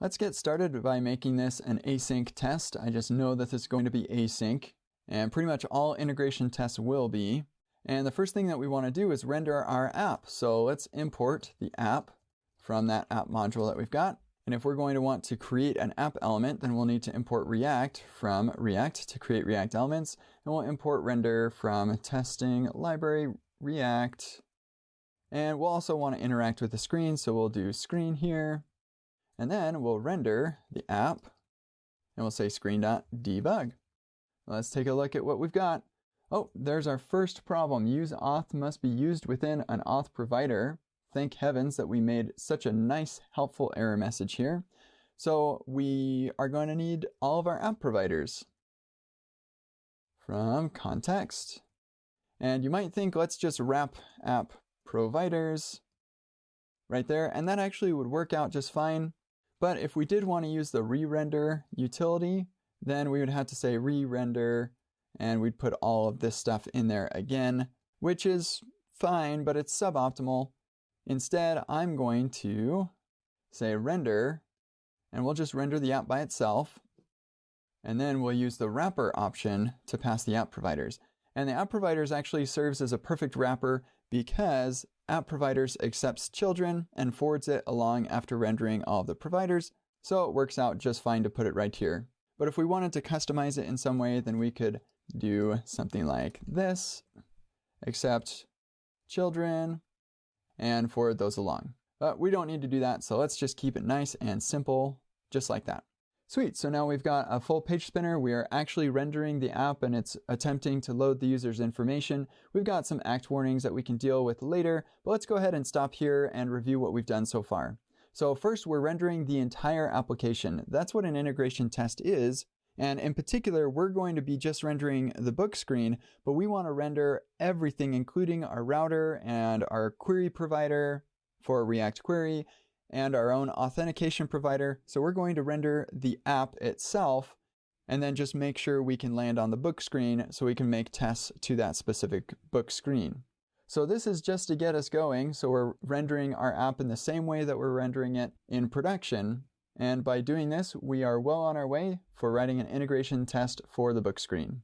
Let's get started by making this an async test. I just know that this is going to be async, and pretty much all integration tests will be. And the first thing that we want to do is render our app. So let's import the app from that app module that we've got. And if we're going to want to create an app element, then we'll need to import React from React to create React elements. And we'll import render from testing library React. And we'll also want to interact with the screen. So we'll do screen here. And then we'll render the app, and we'll say screen.debug. Let's take a look at what we've got. Oh, there's our first problem. Use auth must be used within an auth provider. Thank heavens that we made such a nice, helpful error message here. So we are going to need all of our app providers from context. And you might think, let's just wrap app providers right there, and that actually would work out just fine. But if we did want to use the re-render utility, then we would have to say re-render, and we'd put all of this stuff in there again, which is fine, but it's suboptimal. Instead, I'm going to say render, and we'll just render the app by itself. And then we'll use the wrapper option to pass the app providers. And the app providers actually serves as a perfect wrapper because app providers accepts children and forwards it along after rendering all of the providers, so it works out just fine to put it right here. But if we wanted to customize it in some way, then we could do something like this, accept children, and forward those along. But we don't need to do that, so let's just keep it nice and simple, just like that. Sweet, so now we've got a full page spinner. We are actually rendering the app and it's attempting to load the user's information. We've got some act warnings that we can deal with later, but let's go ahead and stop here and review what we've done so far. So first, we're rendering the entire application. That's what an integration test is. And in particular, we're going to be just rendering the book screen, but we want to render everything, including our router and our query provider for React Query, and our own authentication provider. So we're going to render the app itself and then just make sure we can land on the book screen so we can make tests to that specific book screen. So this is just to get us going. So we're rendering our app in the same way that we're rendering it in production. And by doing this, we are well on our way for writing an integration test for the book screen.